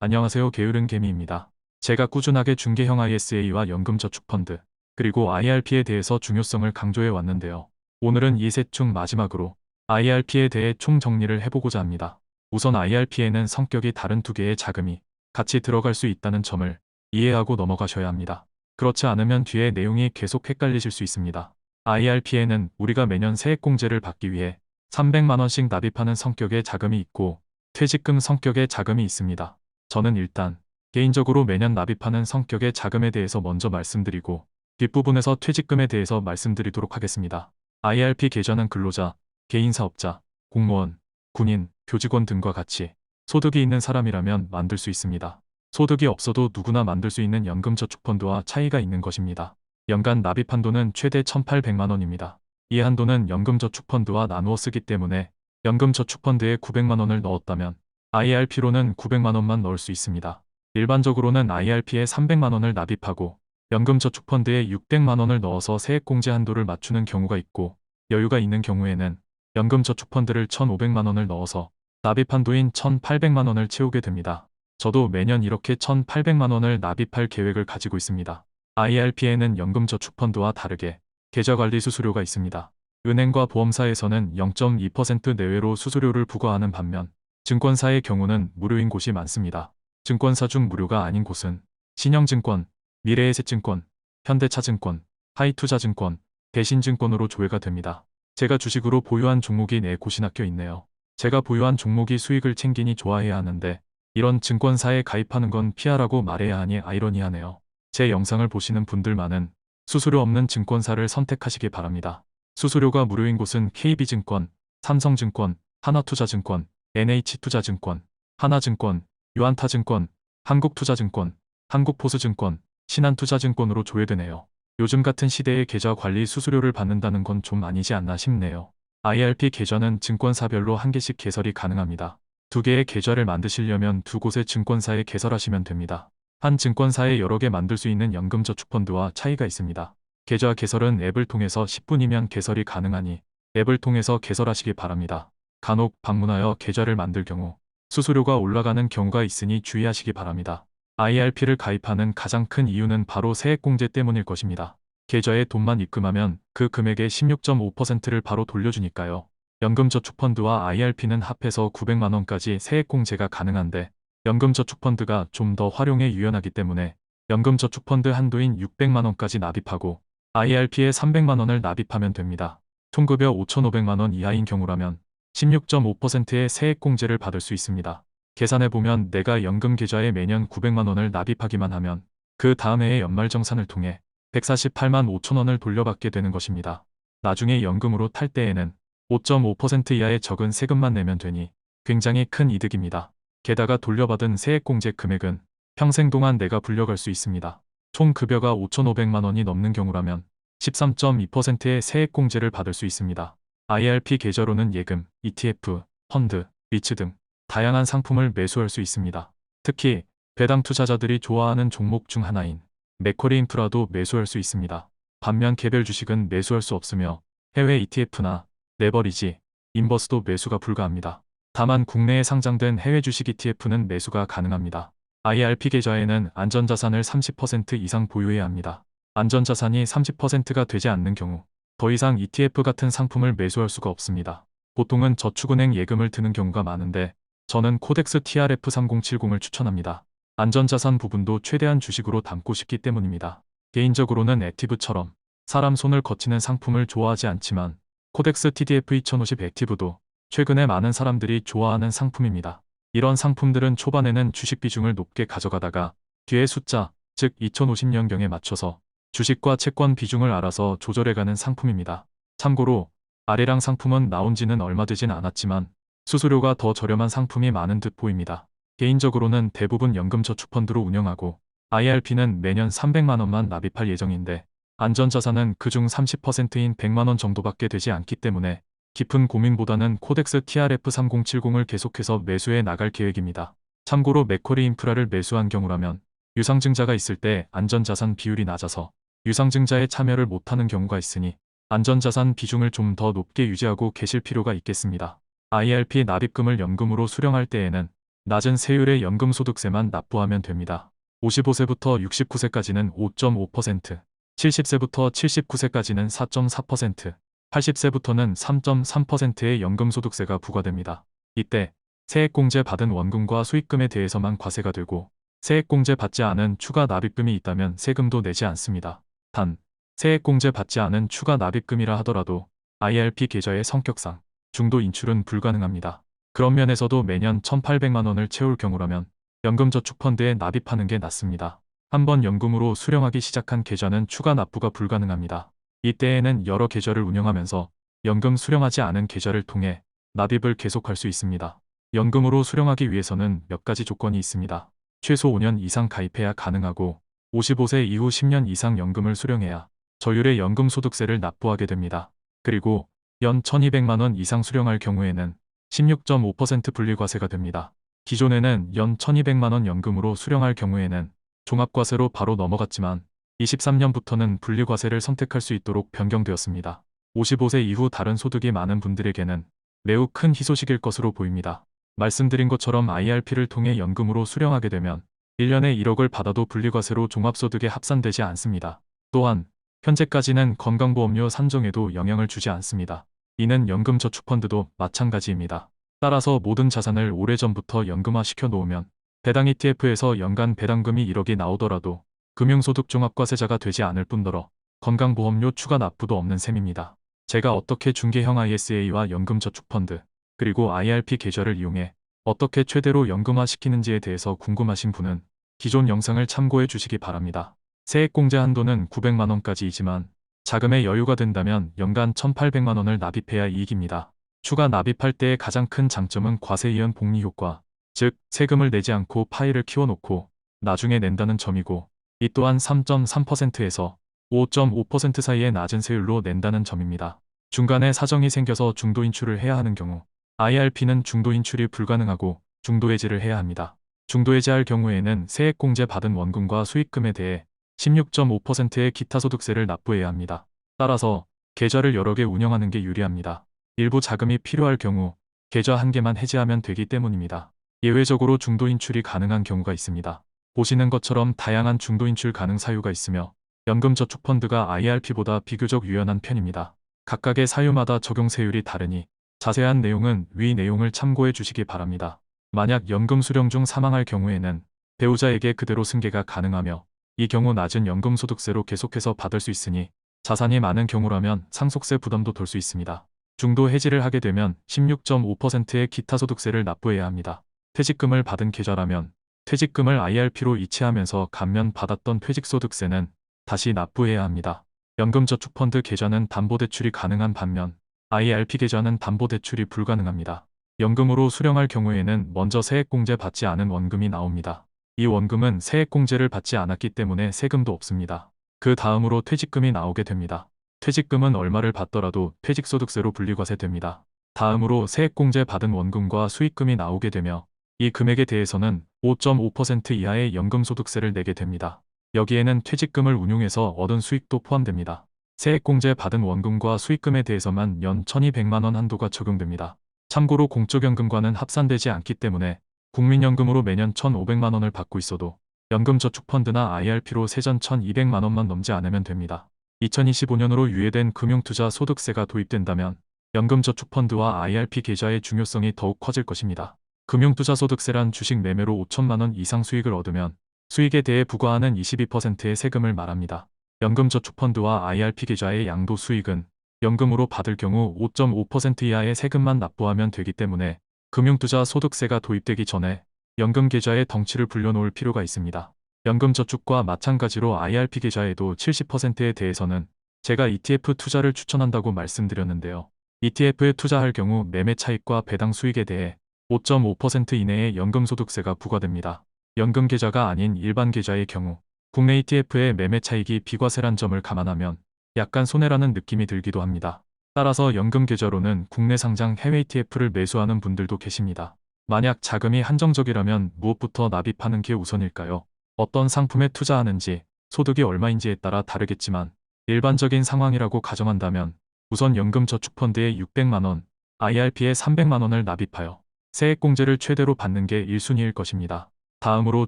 안녕하세요. 게으른 개미입니다. 제가 꾸준하게 중개형 ISA와 연금저축펀드, 그리고 IRP에 대해서 중요성을 강조해 왔는데요. 오늘은 이 셋 중 마지막으로 IRP에 대해 총정리를 해보고자 합니다. 우선 IRP에는 성격이 다른 두 개의 자금이 같이 들어갈 수 있다는 점을 이해하고 넘어가셔야 합니다. 그렇지 않으면 뒤에 내용이 계속 헷갈리실 수 있습니다. IRP에는 우리가 매년 세액공제를 받기 위해 300만 원씩 납입하는 성격의 자금이 있고 퇴직금 성격의 자금이 있습니다. 저는 일단 개인적으로 매년 납입하는 성격의 자금에 대해서 먼저 말씀드리고 뒷부분에서 퇴직금에 대해서 말씀드리도록 하겠습니다. IRP 계좌는 근로자, 개인사업자, 공무원, 군인, 교직원 등과 같이 소득이 있는 사람이라면 만들 수 있습니다. 소득이 없어도 누구나 만들 수 있는 연금저축펀드와 차이가 있는 것입니다. 연간 납입 한도는 최대 1,800만 원입니다. 이 한도는 연금저축펀드와 나누어 쓰기 때문에 연금저축펀드에 900만 원을 넣었다면 IRP로는 900만 원만 넣을 수 있습니다. 일반적으로는 IRP에 300만 원을 납입하고 연금저축펀드에 600만 원을 넣어서 세액공제 한도를 맞추는 경우가 있고 여유가 있는 경우에는 연금저축펀드를 1,500만 원을 넣어서 납입 한도인 1,800만 원을 채우게 됩니다. 저도 매년 이렇게 1,800만 원을 납입할 계획을 가지고 있습니다. IRP에는 연금저축펀드와 다르게 계좌관리 수수료가 있습니다. 은행과 보험사에서는 0.2% 내외로 수수료를 부과하는 반면 증권사의 경우는 무료인 곳이 많습니다. 증권사 중 무료가 아닌 곳은 신영증권, 미래에셋증권, 현대차증권, 하이투자증권, 대신증권으로 조회가 됩니다. 제가 주식으로 보유한 종목이 4곳이 낚여 있네요. 제가 보유한 종목이 수익을 챙기니 좋아해야 하는데 이런 증권사에 가입하는 건 피하라고 말해야 하니 아이러니하네요. 제 영상을 보시는 분들만은 수수료 없는 증권사를 선택하시기 바랍니다. 수수료가 무료인 곳은 KB증권, 삼성증권, 하나투자증권, NH투자증권, 하나증권, 유한타증권, 한국투자증권, 한국포스증권, 신한투자증권으로 조회되네요. 요즘 같은 시대에 계좌 관리 수수료를 받는다는 건 좀 아니지 않나 싶네요. IRP 계좌는 증권사별로 한 개씩 개설이 가능합니다. 두 개의 계좌를 만드시려면 두 곳의 증권사에 개설하시면 됩니다. 한 증권사에 여러 개 만들 수 있는 연금저축펀드와 차이가 있습니다. 계좌 개설은 앱을 통해서 10분이면 개설이 가능하니 앱을 통해서 개설하시기 바랍니다. 간혹 방문하여 계좌를 만들 경우 수수료가 올라가는 경우가 있으니 주의하시기 바랍니다. IRP를 가입하는 가장 큰 이유는 바로 세액공제 때문일 것입니다. 계좌에 돈만 입금하면 그 금액의 16.5%를 바로 돌려주니까요. 연금저축펀드와 IRP는 합해서 900만 원까지 세액공제가 가능한데 연금저축펀드가 좀 더 활용에 유연하기 때문에 연금저축펀드 한도인 600만 원까지 납입하고 IRP에 300만 원을 납입하면 됩니다. 총급여 5,500만 원 이하인 경우라면 16.5%의 세액공제를 받을 수 있습니다. 계산해보면 내가 연금 계좌에 매년 900만 원을 납입하기만 하면 그 다음 해의 연말정산을 통해 148만 5천 원을 돌려받게 되는 것입니다. 나중에 연금으로 탈 때에는 5.5% 이하의 적은 세금만 내면 되니 굉장히 큰 이득입니다. 게다가 돌려받은 세액공제 금액은 평생 동안 내가 불려갈 수 있습니다. 총 급여가 5,500만 원이 넘는 경우라면 13.2%의 세액공제를 받을 수 있습니다. IRP 계좌로는 예금, ETF, 펀드, 리츠 등 다양한 상품을 매수할 수 있습니다. 특히 배당 투자자들이 좋아하는 종목 중 하나인 맥쿼리 인프라도 매수할 수 있습니다. 반면 개별 주식은 매수할 수 없으며 해외 ETF나 레버리지, 인버스도 매수가 불가합니다. 다만 국내에 상장된 해외 주식 ETF는 매수가 가능합니다. IRP 계좌에는 안전자산을 30% 이상 보유해야 합니다. 안전자산이 30%가 되지 않는 경우 더 이상 ETF 같은 상품을 매수할 수가 없습니다. 보통은 저축은행 예금을 드는 경우가 많은데 저는 코덱스 TRF3070을 추천합니다. 안전자산 부분도 최대한 주식으로 담고 싶기 때문입니다. 개인적으로는 액티브처럼 사람 손을 거치는 상품을 좋아하지 않지만 코덱스 TDF2050 액티브도 최근에 많은 사람들이 좋아하는 상품입니다. 이런 상품들은 초반에는 주식 비중을 높게 가져가다가 뒤에 숫자, 즉 2050년경에 맞춰서 주식과 채권 비중을 알아서 조절해가는 상품입니다. 참고로 아래랑 상품은 나온 지는 얼마 되진 않았지만 수수료가 더 저렴한 상품이 많은 듯 보입니다. 개인적으로는 대부분 연금저축펀드로 운영하고 IRP는 매년 300만 원만 납입할 예정인데 안전자산은 그중 30%인 100만 원 정도밖에 되지 않기 때문에 깊은 고민보다는 코덱스 TRF3070을 계속해서 매수해 나갈 계획입니다. 참고로 맥쿼리 인프라를 매수한 경우라면 유상증자가 있을 때 안전자산 비율이 낮아서 유상증자에 참여를 못하는 경우가 있으니 안전자산 비중을 좀 더 높게 유지하고 계실 필요가 있겠습니다. IRP 납입금을 연금으로 수령할 때에는 낮은 세율의 연금소득세만 납부하면 됩니다. 55세부터 69세까지는 5.5%, 70세부터 79세까지는 4.4%, 80세부터는 3.3%의 연금소득세가 부과됩니다. 이때 세액공제 받은 원금과 수익금에 대해서만 과세가 되고 세액공제 받지 않은 추가 납입금이 있다면 세금도 내지 않습니다. 단, 세액공제 받지 않은 추가 납입금이라 하더라도 IRP 계좌의 성격상 중도 인출은 불가능합니다. 그런 면에서도 매년 1,800만 원을 채울 경우라면 연금저축펀드에 납입하는 게 낫습니다. 한번 연금으로 수령하기 시작한 계좌는 추가 납부가 불가능합니다. 이때에는 여러 계좌를 운영하면서 연금 수령하지 않은 계좌를 통해 납입을 계속할 수 있습니다. 연금으로 수령하기 위해서는 몇 가지 조건이 있습니다. 최소 5년 이상 가입해야 가능하고 55세 이후 10년 이상 연금을 수령해야 저율의 연금소득세를 납부하게 됩니다. 그리고 연 1,200만 원 이상 수령할 경우에는 16.5% 분리과세가 됩니다. 기존에는 연 1,200만 원 연금으로 수령할 경우에는 종합과세로 바로 넘어갔지만 23년부터는 분리과세를 선택할 수 있도록 변경되었습니다. 55세 이후 다른 소득이 많은 분들에게는 매우 큰 희소식일 것으로 보입니다. 말씀드린 것처럼 IRP를 통해 연금으로 수령하게 되면 1년에 1억을 받아도 분리과세로 종합소득에 합산되지 않습니다. 또한 현재까지는 건강보험료 산정에도 영향을 주지 않습니다. 이는 연금저축펀드도 마찬가지입니다. 따라서 모든 자산을 오래전부터 연금화시켜 놓으면 배당 ETF에서 연간 배당금이 1억이 나오더라도 금융소득 종합과세자가 되지 않을 뿐더러 건강보험료 추가 납부도 없는 셈입니다. 제가 어떻게 중개형 ISA와 연금저축펀드 그리고 IRP 계좌를 이용해 어떻게 최대로 연금화시키는지에 대해서 궁금하신 분은 기존 영상을 참고해 주시기 바랍니다. 세액공제 한도는 900만 원까지이지만 자금에 여유가 된다면 연간 1,800만 원을 납입해야 이익입니다. 추가 납입할 때의 가장 큰 장점은 과세이연 복리 효과, 즉 세금을 내지 않고 파이를 키워놓고 나중에 낸다는 점이고 이 또한 3.3%에서 5.5% 사이의 낮은 세율로 낸다는 점입니다. 중간에 사정이 생겨서 중도 인출을 해야 하는 경우 IRP는 중도 인출이 불가능하고 중도 해지를 해야 합니다. 중도 해지할 경우에는 세액공제 받은 원금과 수익금에 대해 16.5%의 기타 소득세를 납부해야 합니다. 따라서 계좌를 여러 개 운영하는 게 유리합니다. 일부 자금이 필요할 경우 계좌 한 개만 해지하면 되기 때문입니다. 예외적으로 중도 인출이 가능한 경우가 있습니다. 보시는 것처럼 다양한 중도 인출 가능 사유가 있으며 연금저축펀드가 IRP보다 비교적 유연한 편입니다. 각각의 사유마다 적용 세율이 다르니 자세한 내용은 위 내용을 참고해 주시기 바랍니다. 만약 연금 수령 중 사망할 경우에는 배우자에게 그대로 승계가 가능하며 이 경우 낮은 연금소득세로 계속해서 받을 수 있으니 자산이 많은 경우라면 상속세 부담도 덜 수 있습니다. 중도 해지를 하게 되면 16.5%의 기타 소득세를 납부해야 합니다. 퇴직금을 받은 계좌라면 퇴직금을 IRP로 이체하면서 감면받았던 퇴직소득세는 다시 납부해야 합니다. 연금저축펀드 계좌는 담보대출이 가능한 반면 IRP 계좌는 담보대출이 불가능합니다. 연금으로 수령할 경우에는 먼저 세액공제 받지 않은 원금이 나옵니다. 이 원금은 세액공제를 받지 않았기 때문에 세금도 없습니다. 그 다음으로 퇴직금이 나오게 됩니다. 퇴직금은 얼마를 받더라도 퇴직소득세로 분리과세됩니다. 다음으로 세액공제 받은 원금과 수익금이 나오게 되며 이 금액에 대해서는 5.5% 이하의 연금소득세를 내게 됩니다. 여기에는 퇴직금을 운용해서 얻은 수익도 포함됩니다. 세액공제 받은 원금과 수익금에 대해서만 연 1,200만 원 한도가 적용됩니다. 참고로 공적연금과는 합산되지 않기 때문에 국민연금으로 매년 1,500만 원을 받고 있어도 연금저축펀드나 IRP로 세전 1,200만 원만 넘지 않으면 됩니다. 2025년으로 유예된 금융투자 소득세가 도입된다면 연금저축펀드와 IRP 계좌의 중요성이 더욱 커질 것입니다. 금융투자 소득세란 주식 매매로 5천만 원 이상 수익을 얻으면 수익에 대해 부과하는 22%의 세금을 말합니다. 연금저축펀드와 IRP 계좌의 양도 수익은 연금으로 받을 경우 5.5% 이하의 세금만 납부하면 되기 때문에 금융투자 소득세가 도입되기 전에 연금 계좌의 덩치를 불려놓을 필요가 있습니다. 연금저축과 마찬가지로 IRP 계좌에도 70%에 대해서는 제가 ETF 투자를 추천한다고 말씀드렸는데요. ETF에 투자할 경우 매매 차익과 배당 수익에 대해 5.5% 이내의 연금소득세가 부과됩니다. 연금 계좌가 아닌 일반 계좌의 경우 국내 ETF의 매매 차익이 비과세란 점을 감안하면 약간 손해라는 느낌이 들기도 합니다. 따라서 연금 계좌로는 국내 상장 해외 ETF를 매수하는 분들도 계십니다. 만약 자금이 한정적이라면 무엇부터 납입하는 게 우선일까요? 어떤 상품에 투자하는지, 소득이 얼마인지에 따라 다르겠지만 일반적인 상황이라고 가정한다면 우선 연금저축펀드에 600만 원, IRP에 300만 원을 납입하여 세액공제를 최대로 받는 게 1순위일 것입니다. 다음으로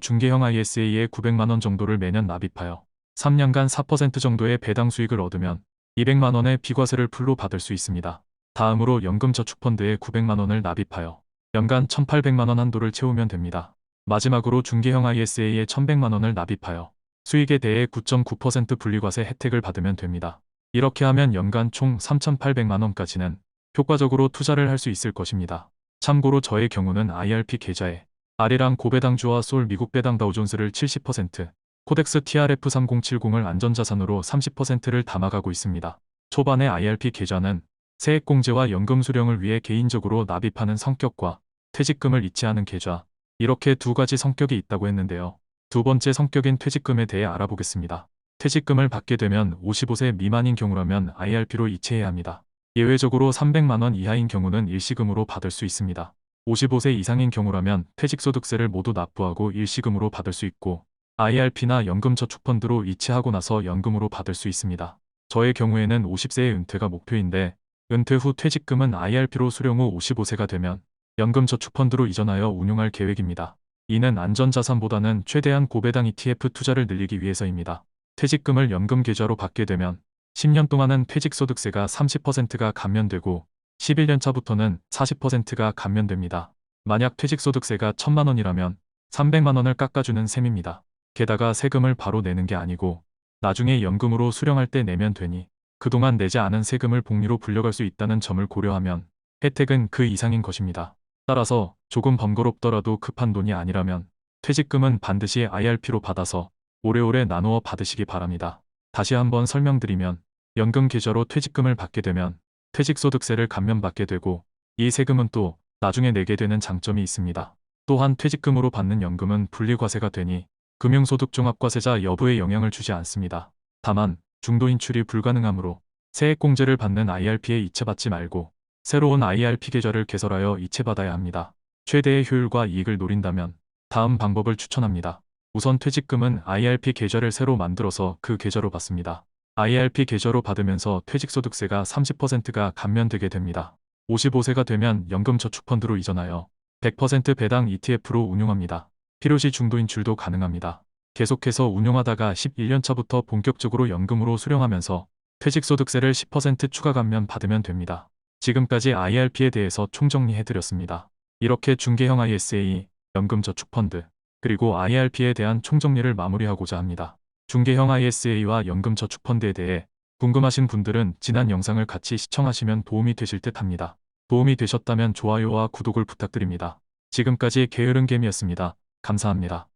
중개형 ISA에 900만원 정도를 매년 납입하여 3년간 4% 정도의 배당 수익을 얻으면 200만원의 비과세를 풀로 받을 수 있습니다. 다음으로 연금저축펀드에 900만원을 납입하여 연간 1800만원 한도를 채우면 됩니다. 마지막으로 중개형 ISA에 1100만원을 납입하여 수익에 대해 9.9% 분리과세 혜택을 받으면 됩니다. 이렇게 하면 연간 총 3800만원까지는 효과적으로 투자를 할 수 있을 것입니다. 참고로 저의 경우는 IRP 계좌에 아리랑 고배당주와 솔 미국 배당 다우존스를 70%, 코덱스 TRF3070을 안전자산으로 30%를 담아가고 있습니다. 초반에 IRP 계좌는 세액공제와 연금 수령을 위해 개인적으로 납입하는 성격과 퇴직금을 잊지 않은 계좌, 이렇게 두 가지 성격이 있다고 했는데요. 두 번째 성격인 퇴직금에 대해 알아보겠습니다. 퇴직금을 받게 되면 55세 미만인 경우라면 IRP로 이체해야 합니다. 예외적으로 300만원 이하인 경우는 일시금으로 받을 수 있습니다. 55세 이상인 경우라면 퇴직소득세를 모두 납부하고 일시금으로 받을 수 있고 IRP나 연금저축펀드로 이체하고 나서 연금으로 받을 수 있습니다. 저의 경우에는 50세의 은퇴가 목표인데 은퇴 후 퇴직금은 IRP로 수령 후 55세가 되면 연금저축펀드로 이전하여 운용할 계획입니다. 이는 안전자산보다는 최대한 고배당 ETF 투자를 늘리기 위해서입니다. 퇴직금을 연금계좌로 받게 되면 10년 동안은 퇴직소득세가 30%가 감면되고 11년 차부터는 40%가 감면됩니다. 만약 퇴직소득세가 1000만원이라면 300만원을 깎아주는 셈입니다. 게다가 세금을 바로 내는 게 아니고 나중에 연금으로 수령할 때 내면 되니 그동안 내지 않은 세금을 복리로 불려갈 수 있다는 점을 고려하면 혜택은 그 이상인 것입니다. 따라서 조금 번거롭더라도 급한 돈이 아니라면 퇴직금은 반드시 IRP로 받아서 오래오래 나누어 받으시기 바랍니다. 다시 한번 설명드리면 연금 계좌로 퇴직금을 받게 되면 퇴직소득세를 감면받게 되고 이 세금은 또 나중에 내게 되는 장점이 있습니다. 또한 퇴직금으로 받는 연금은 분리과세가 되니 금융소득종합과세자 여부에 영향을 주지 않습니다. 다만 중도 인출이 불가능하므로 세액공제를 받는 IRP에 이체받지 말고 새로운 IRP 계좌를 개설하여 이체받아야 합니다. 최대의 효율과 이익을 노린다면 다음 방법을 추천합니다. 우선 퇴직금은 IRP 계좌를 새로 만들어서 그 계좌로 받습니다. IRP 계좌로 받으면서 퇴직소득세가 30%가 감면되게 됩니다. 55세가 되면 연금저축펀드로 이전하여 100% 배당 ETF로 운용합니다. 필요시 중도 인출도 가능합니다. 계속해서 운용하다가 11년 차부터 본격적으로 연금으로 수령하면서 퇴직소득세를 10% 추가 감면 받으면 됩니다. 지금까지 IRP에 대해서 총정리해드렸습니다. 이렇게 중개형 ISA, 연금저축펀드, 그리고 IRP에 대한 총정리를 마무리하고자 합니다. 중개형 ISA와 연금저축펀드에 대해 궁금하신 분들은 지난 영상을 같이 시청하시면 도움이 되실 듯 합니다. 도움이 되셨다면 좋아요와 구독을 부탁드립니다. 지금까지 게으른개미였습니다. 감사합니다.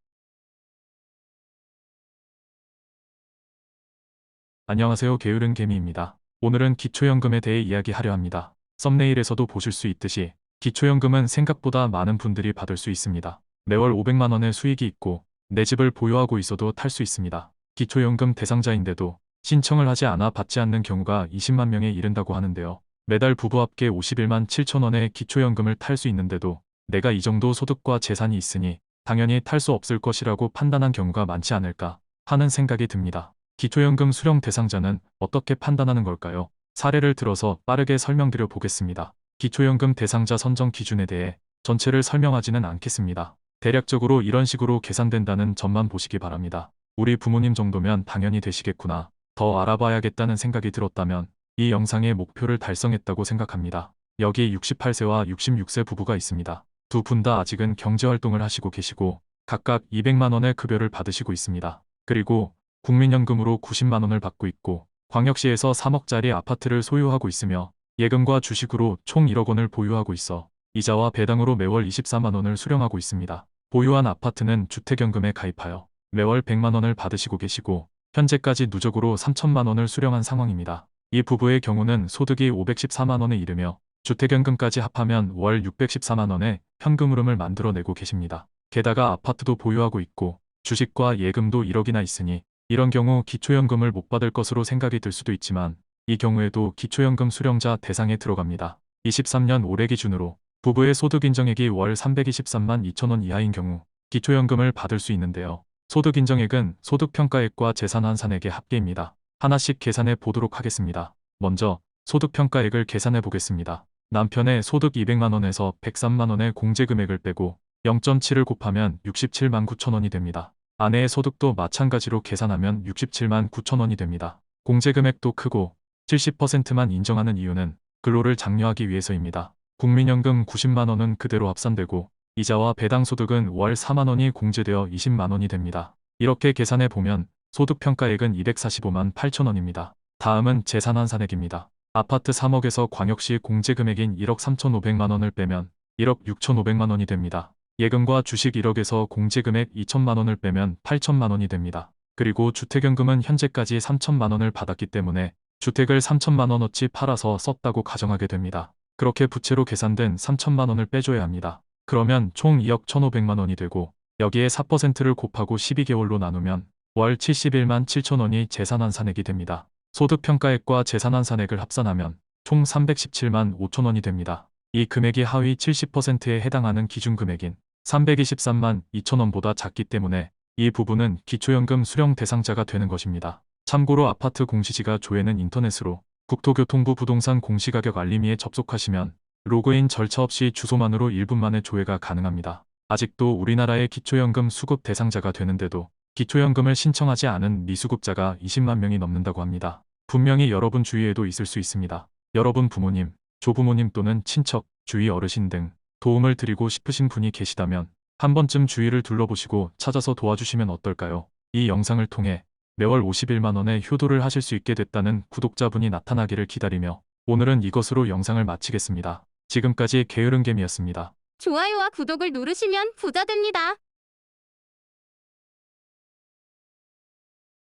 안녕하세요, 게으른개미입니다. 오늘은 기초연금에 대해 이야기하려 합니다. 썸네일에서도 보실 수 있듯이 기초연금은 생각보다 많은 분들이 받을 수 있습니다. 매월 500만원의 수익이 있고 내 집을 보유하고 있어도 탈 수 있습니다. 기초연금 대상자인데도 신청을 하지 않아 받지 않는 경우가 20만 명에 이른다고 하는데요. 매달 부부 합계 51만 7천원의 기초연금을 탈 수 있는데도 내가 이 정도 소득과 재산이 있으니 당연히 탈 수 없을 것이라고 판단한 경우가 많지 않을까 하는 생각이 듭니다. 기초연금 수령 대상자는 어떻게 판단하는 걸까요? 사례를 들어서 빠르게 설명드려 보겠습니다. 기초연금 대상자 선정 기준에 대해 전체를 설명하지는 않겠습니다. 대략적으로 이런 식으로 계산된다는 점만 보시기 바랍니다. 우리 부모님 정도면 당연히 되시겠구나. 더 알아봐야겠다는 생각이 들었다면 이 영상의 목표를 달성했다고 생각합니다. 여기 68세와 66세 부부가 있습니다. 두 분 다 아직은 경제활동을 하시고 계시고 각각 200만원의 급여를 받으시고 있습니다. 그리고 국민연금으로 90만원을 받고 있고 광역시에서 3억짜리 아파트를 소유하고 있으며 예금과 주식으로 총 1억원을 보유하고 있어 이자와 배당으로 매월 24만원을 수령하고 있습니다. 보유한 아파트는 주택연금에 가입하여 매월 100만원을 받으시고 계시고 현재까지 누적으로 3천만원을 수령한 상황입니다. 이 부부의 경우는 소득이 514만원에 이르며 주택연금까지 합하면 월 614만원의 현금 흐름을 만들어내고 계십니다. 게다가 아파트도 보유하고 있고 주식과 예금도 1억이나 있으니 이런 경우 기초연금을 못 받을 것으로 생각이 들 수도 있지만 이 경우에도 기초연금 수령자 대상에 들어갑니다. 23년 올해 기준으로 부부의 소득인정액이 월 323만 2천원 이하인 경우 기초연금을 받을 수 있는데요. 소득인정액은 소득평가액과 재산환산액의 합계입니다. 하나씩 계산해 보도록 하겠습니다. 먼저 소득평가액을 계산해 보겠습니다. 남편의 소득 200만 원에서 103만 원의 공제금액을 빼고 0.7을 곱하면 67만 9천 원이 됩니다. 아내의 소득도 마찬가지로 계산하면 67만 9천 원이 됩니다. 공제금액도 크고 70%만 인정하는 이유는 근로를 장려하기 위해서입니다. 국민연금 90만 원은 그대로 합산되고 이자와 배당소득은 월 4만 원이 공제되어 20만 원이 됩니다. 이렇게 계산해 보면 소득평가액은 245만 8천 원입니다. 다음은 재산환산액입니다. 아파트 3억에서 광역시 공제금액인 1억 3,500만 원을 빼면 1억 6,500만 원이 됩니다. 예금과 주식 1억에서 공제금액 2천만 원을 빼면 8천만 원이 됩니다. 그리고 주택연금은 현재까지 3천만 원을 받았기 때문에 주택을 3천만 원어치 팔아서 썼다고 가정하게 됩니다. 그렇게 부채로 계산된 3천만 원을 빼줘야 합니다. 그러면 총 2억 1,500만 원이 되고 여기에 4%를 곱하고 12개월로 나누면 월 71만 7천 원이 재산환산액이 됩니다. 소득평가액과 재산환산액을 합산하면 총 317만 5천 원이 됩니다. 이 금액이 하위 70%에 해당하는 기준금액인 323만 2천 원보다 작기 때문에 이 부분은 기초연금 수령 대상자가 되는 것입니다. 참고로 아파트 공시지가 조회는 인터넷으로 국토교통부 부동산 공시가격 알림이에 접속하시면 로그인 절차 없이 주소만으로 1분 만에 조회가 가능합니다. 아직도 우리나라의 기초연금 수급 대상자가 되는데도 기초연금을 신청하지 않은 미수급자가 20만 명이 넘는다고 합니다. 분명히 여러분 주위에도 있을 수 있습니다. 여러분 부모님, 조부모님 또는 친척, 주위 어르신 등 도움을 드리고 싶으신 분이 계시다면 한 번쯤 주위를 둘러보시고 찾아서 도와주시면 어떨까요? 이 영상을 통해 매월 51만 원의 효도를 하실 수 있게 됐다는 구독자분이 나타나기를 기다리며 오늘은 이것으로 영상을 마치겠습니다. 지금까지 게으른개미였습니다. 좋아요와 구독을 누르시면 부자 됩니다.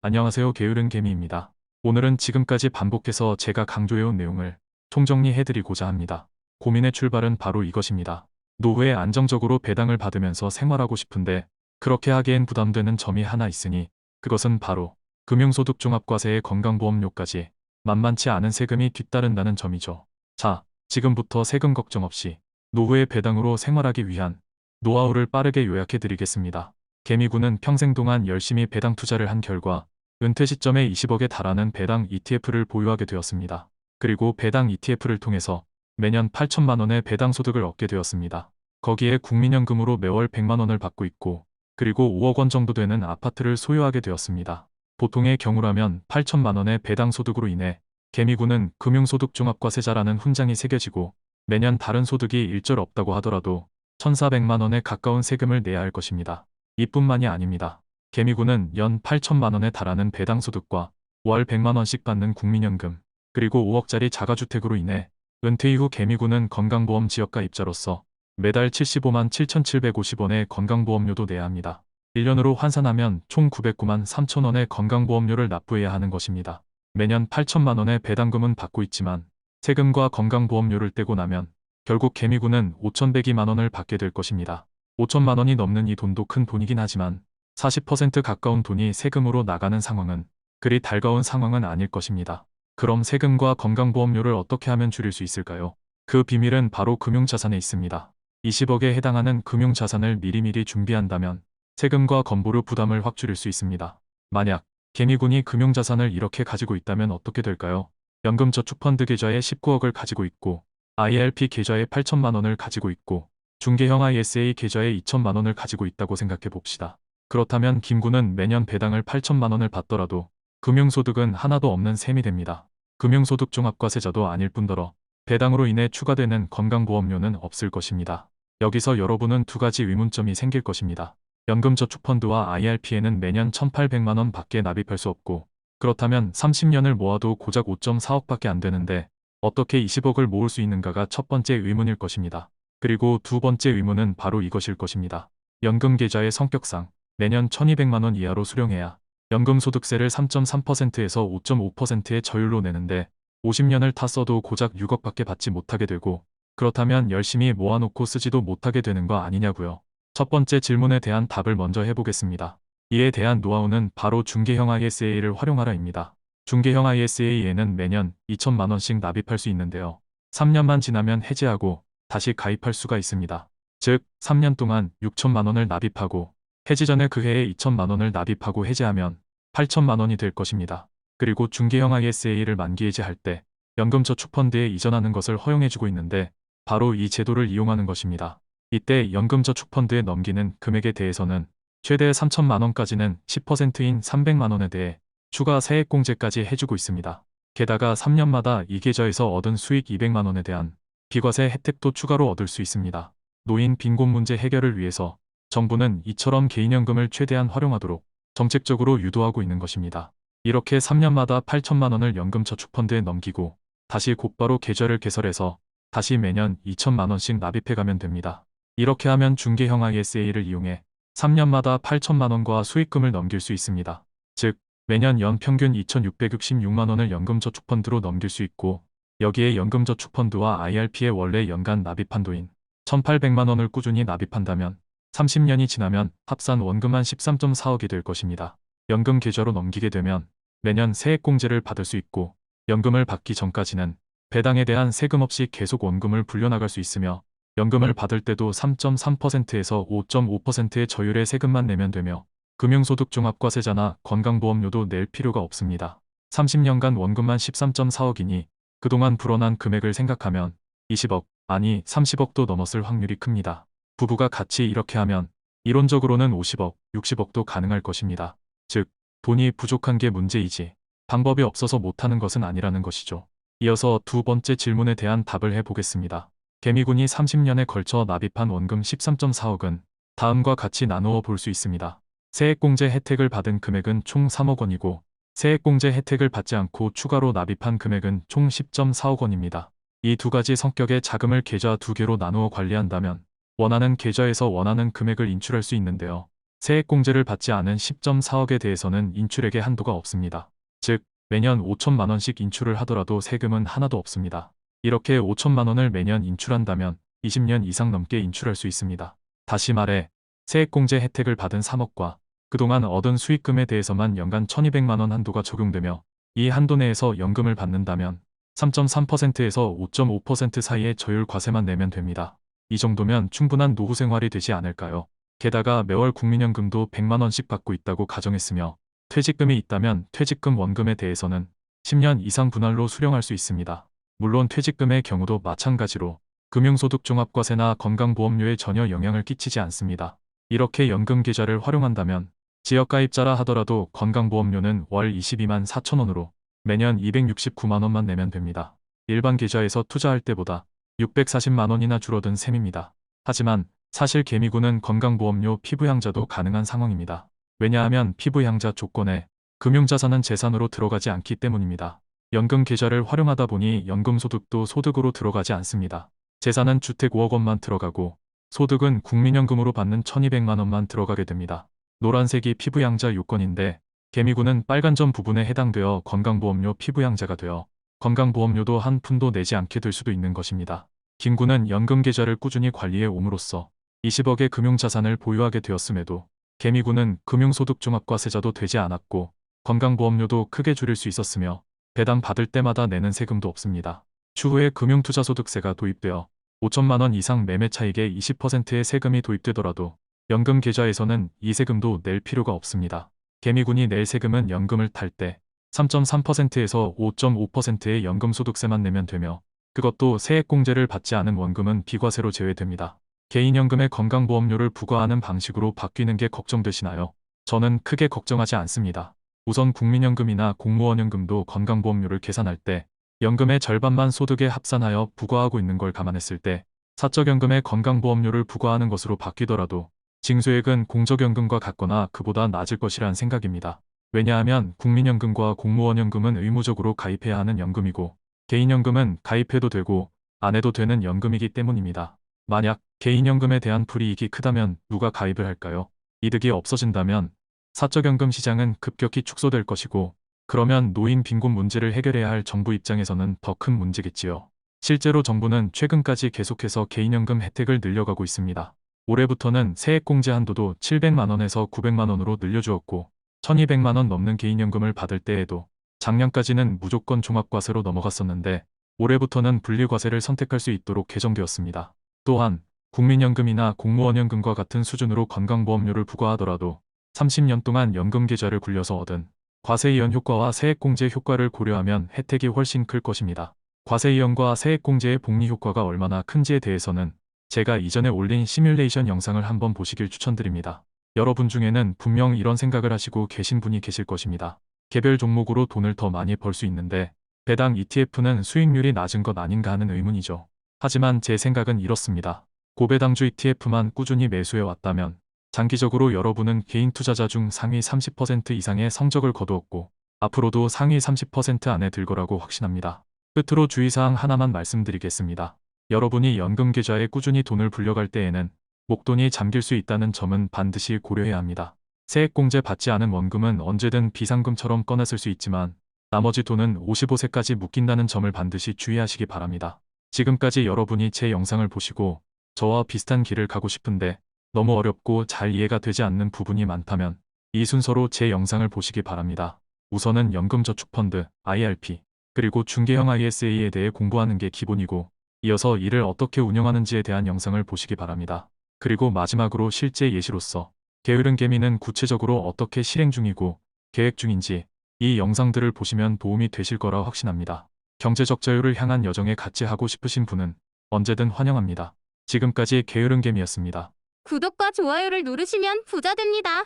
안녕하세요. 게으른개미입니다. 오늘은 지금까지 반복해서 제가 강조해온 내용을 총정리해드리고자 합니다. 고민의 출발은 바로 이것입니다. 노후에 안정적으로 배당을 받으면서 생활하고 싶은데 그렇게 하기엔 부담되는 점이 하나 있으니 그것은 바로 금융소득종합과세의 건강보험료까지 만만치 않은 세금이 뒤따른다는 점이죠. 자, 지금부터 세금 걱정 없이 노후의 배당으로 생활하기 위한 노하우를 빠르게 요약해드리겠습니다. 개미군은 평생 동안 열심히 배당 투자를 한 결과 은퇴 시점에 20억에 달하는 배당 ETF를 보유하게 되었습니다. 그리고 배당 ETF를 통해서 매년 8천만 원의 배당 소득을 얻게 되었습니다. 거기에 국민연금으로 매월 100만 원을 받고 있고 그리고 5억 원 정도 되는 아파트를 소유하게 되었습니다. 보통의 경우라면 8천만 원의 배당 소득으로 인해 개미군은 금융소득종합과세자라는 훈장이 새겨지고 매년 다른 소득이 일절 없다고 하더라도 1,400만 원에 가까운 세금을 내야 할 것입니다. 이뿐만이 아닙니다. 개미군은 연 8천만 원에 달하는 배당 소득과 월 100만 원씩 받는 국민연금 그리고 5억짜리 자가주택으로 인해 은퇴 이후 개미군은 건강보험 지역가입자로서 매달 75만 7,750원의 건강보험료도 내야 합니다. 1년으로 환산하면 총 909만 3천 원의 건강보험료를 납부해야 하는 것입니다. 매년 8천만 원의 배당금은 받고 있지만 세금과 건강보험료를 떼고 나면 결국 개미군은 5,102만 원을 받게 될 것입니다. 5천만 원이 넘는 이 돈도 큰 돈이긴 하지만 40% 가까운 돈이 세금으로 나가는 상황은 그리 달가운 상황은 아닐 것입니다. 그럼 세금과 건강보험료를 어떻게 하면 줄일 수 있을까요? 그 비밀은 바로 금융자산에 있습니다. 20억에 해당하는 금융자산을 미리미리 준비한다면 세금과 건보료 부담을 확 줄일 수 있습니다. 만약 개미군이 금융자산을 이렇게 가지고 있다면 어떻게 될까요? 연금저축펀드 계좌에 19억을 가지고 있고 IRP 계좌에 8천만 원을 가지고 있고 중개형 ISA 계좌에 2천만 원을 가지고 있다고 생각해 봅시다. 그렇다면 김군은 매년 배당을 8천만 원을 받더라도 금융소득은 하나도 없는 셈이 됩니다. 금융소득종합과세자도 아닐 뿐더러 배당으로 인해 추가되는 건강보험료는 없을 것입니다. 여기서 여러분은 두 가지 의문점이 생길 것입니다. 연금저축펀드와 IRP에는 매년 1,800만 원 밖에 납입할 수 없고 그렇다면 30년을 모아도 고작 5.4억 밖에 안 되는데 어떻게 20억을 모을 수 있는가가 첫 번째 의문일 것입니다. 그리고 두 번째 의문은 바로 이것일 것입니다. 연금계좌의 성격상 매년 1,200만 원 이하로 수령해야 연금소득세를 3.3%에서 5.5%의 저율로 내는데 50년을 탔어도 고작 6억밖에 받지 못하게 되고 그렇다면 열심히 모아놓고 쓰지도 못하게 되는 거 아니냐고요. 첫 번째 질문에 대한 답을 먼저 해보겠습니다. 이에 대한 노하우는 바로 중개형 ISA를 활용하라입니다. 중개형 ISA에는 매년 2천만 원씩 납입할 수 있는데요. 3년만 지나면 해지하고 다시 가입할 수가 있습니다. 즉 3년 동안 6천만 원을 납입하고 해지 전에 그 해에 2천만 원을 납입하고 해지하면 8천만 원이 될 것입니다. 그리고 중개형 ISA를 만기 해지할 때 연금저축펀드에 이전하는 것을 허용해주고 있는데 바로 이 제도를 이용하는 것입니다. 이때 연금저축펀드에 넘기는 금액에 대해서는 최대 3천만 원까지는 10%인 300만 원에 대해 추가 세액공제까지 해주고 있습니다. 게다가 3년마다 이 계좌에서 얻은 수익 200만 원에 대한 비과세 혜택도 추가로 얻을 수 있습니다. 노인 빈곤 문제 해결을 위해서 정부는 이처럼 개인연금을 최대한 활용하도록 정책적으로 유도하고 있는 것입니다. 이렇게 3년마다 8천만 원을 연금저축펀드에 넘기고 다시 곧바로 계좌를 개설해서 다시 매년 2천만 원씩 납입해가면 됩니다. 이렇게 하면 중개형 ISA를 이용해 3년마다 8천만 원과 수익금을 넘길 수 있습니다. 즉, 매년 연평균 2,666만 원을 연금저축펀드로 넘길 수 있고, 여기에 연금저축펀드와 IRP에 원래 연간 납입 한도인 1,800만 원을 꾸준히 납입한다면 30년이 지나면 합산 원금만 13.4억이 될 것입니다. 연금 계좌로 넘기게 되면 매년 세액공제를 받을 수 있고, 연금을 받기 전까지는 배당에 대한 세금 없이 계속 원금을 불려나갈 수 있으며, 연금을 받을 때도 3.3%에서 5.5%의 저율의 세금만 내면 되며, 금융소득종합과세자나 건강보험료도 낼 필요가 없습니다. 30년간 원금만 13.4억이니 그동안 불어난 금액을 생각하면 20억, 아니 30억도 넘었을 확률이 큽니다. 부부가 같이 이렇게 하면 이론적으로는 50억, 60억도 가능할 것입니다. 즉, 돈이 부족한 게 문제이지 방법이 없어서 못하는 것은 아니라는 것이죠. 이어서 두 번째 질문에 대한 답을 해보겠습니다. 개미군이 30년에 걸쳐 납입한 원금 13.4억은 다음과 같이 나누어 볼 수 있습니다. 세액공제 혜택을 받은 금액은 총 3억 원이고, 세액공제 혜택을 받지 않고 추가로 납입한 금액은 총 10.4억 원입니다. 이 두 가지 성격의 자금을 계좌 두 개로 나누어 관리한다면 원하는 계좌에서 원하는 금액을 인출할 수 있는데요. 세액공제를 받지 않은 10.4억에 대해서는 인출액의 한도가 없습니다. 즉, 매년 5천만 원씩 인출을 하더라도 세금은 하나도 없습니다. 이렇게 5천만 원을 매년 인출한다면 20년 이상 넘게 인출할 수 있습니다. 다시 말해, 세액공제 혜택을 받은 3억과 그동안 얻은 수익금에 대해서만 연간 1,200만 원 한도가 적용되며, 이 한도 내에서 연금을 받는다면 3.3%에서 5.5% 사이의 저율 과세만 내면 됩니다. 이 정도면 충분한 노후 생활이 되지 않을까요? 게다가 매월 국민연금도 100만 원씩 받고 있다고 가정했으며, 퇴직금이 있다면 퇴직금 원금에 대해서는 10년 이상 분할로 수령할 수 있습니다. 물론 퇴직금의 경우도 마찬가지로 금융소득종합과세나 건강보험료에 전혀 영향을 끼치지 않습니다. 이렇게 연금 계좌를 활용한다면 지역가입자라 하더라도 건강보험료는 월 22만 4천 원으로 매년 269만 원만 내면 됩니다. 일반 계좌에서 투자할 때보다 640만 원이나 줄어든 셈입니다. 하지만 사실 개미군은 건강보험료 피부양자도 가능한 상황입니다. 왜냐하면 피부양자 조건에 금융자산은 재산으로 들어가지 않기 때문입니다. 연금 계좌를 활용하다 보니 연금소득도 소득으로 들어가지 않습니다. 재산은 주택 5억 원만 들어가고 소득은 국민연금으로 받는 1,200만 원만 들어가게 됩니다. 노란색이 피부양자 요건인데, 개미군은 빨간 점 부분에 해당되어 건강보험료 피부양자가 되어 건강보험료도 한 푼도 내지 않게 될 수도 있는 것입니다. 김군은 연금 계좌를 꾸준히 관리해 옴으로써 20억의 금융자산을 보유하게 되었음에도 개미군은 금융소득종합과세자도 되지 않았고, 건강보험료도 크게 줄일 수 있었으며 배당 받을 때마다 내는 세금도 없습니다. 추후에 금융투자소득세가 도입되어 5천만 원 이상 매매 차익의 20%의 세금이 도입되더라도 연금 계좌에서는 이 세금도 낼 필요가 없습니다. 개미군이 낼 세금은 연금을 탈 때 3.3%에서 5.5%의 연금소득세만 내면 되며, 그것도 세액공제를 받지 않은 원금은 비과세로 제외됩니다. 개인연금의 건강보험료를 부과하는 방식으로 바뀌는 게 걱정되시나요? 저는 크게 걱정하지 않습니다. 우선 국민연금이나 공무원연금도 건강보험료를 계산할 때 연금의 절반만 소득에 합산하여 부과하고 있는 걸 감안했을 때 사적연금의 건강보험료를 부과하는 것으로 바뀌더라도 징수액은 공적연금과 같거나 그보다 낮을 것이란 생각입니다. 왜냐하면 국민연금과 공무원연금은 의무적으로 가입해야 하는 연금이고, 개인연금은 가입해도 되고 안 해도 되는 연금이기 때문입니다. 만약 개인연금에 대한 불이익이 크다면 누가 가입을 할까요? 이득이 없어진다면 사적연금 시장은 급격히 축소될 것이고, 그러면 노인 빈곤 문제를 해결해야 할 정부 입장에서는 더 큰 문제겠지요. 실제로 정부는 최근까지 계속해서 개인연금 혜택을 늘려가고 있습니다. 올해부터는 세액공제 한도도 700만 원에서 900만 원으로 늘려주었고, 1,200만 원 넘는 개인연금을 받을 때에도 작년까지는 무조건 종합과세로 넘어갔었는데 올해부터는 분리과세를 선택할 수 있도록 개정되었습니다. 또한 국민연금이나 공무원연금과 같은 수준으로 건강보험료를 부과하더라도 30년 동안 연금 계좌를 굴려서 얻은 과세 이연 효과와 세액공제 효과를 고려하면 혜택이 훨씬 클 것입니다. 과세이연과 세액공제의 복리 효과가 얼마나 큰지에 대해서는 제가 이전에 올린 시뮬레이션 영상을 한번 보시길 추천드립니다. 여러분 중에는 분명 이런 생각을 하시고 계신 분이 계실 것입니다. 개별 종목으로 돈을 더 많이 벌 수 있는데 배당 ETF는 수익률이 낮은 것 아닌가 하는 의문이죠. 하지만 제 생각은 이렇습니다. 고배당주 ETF만 꾸준히 매수해 왔다면 장기적으로 여러분은 개인 투자자 중 상위 30% 이상의 성적을 거두었고 앞으로도 상위 30% 안에 들 거라고 확신합니다. 끝으로 주의사항 하나만 말씀드리겠습니다. 여러분이 연금 계좌에 꾸준히 돈을 불려갈 때에는 목돈이 잠길 수 있다는 점은 반드시 고려해야 합니다. 세액공제 받지 않은 원금은 언제든 비상금처럼 꺼내 쓸 수 있지만 나머지 돈은 55세까지 묶인다는 점을 반드시 주의하시기 바랍니다. 지금까지 여러분이 제 영상을 보시고 저와 비슷한 길을 가고 싶은데 너무 어렵고 잘 이해가 되지 않는 부분이 많다면 이 순서로 제 영상을 보시기 바랍니다. 우선은 연금저축펀드, IRP, 그리고 중개형 ISA에 대해 공부하는 게 기본이고 이어서 이를 어떻게 운영하는지에 대한 영상을 보시기 바랍니다. 그리고 마지막으로 실제 예시로서 게으른 개미는 구체적으로 어떻게 실행 중이고 계획 중인지 이 영상들을 보시면 도움이 되실 거라 확신합니다. 경제적 자유를 향한 여정에 같이 하고 싶으신 분은 언제든 환영합니다. 지금까지 게으른 개미였습니다. 구독과 좋아요를 누르시면 부자 됩니다.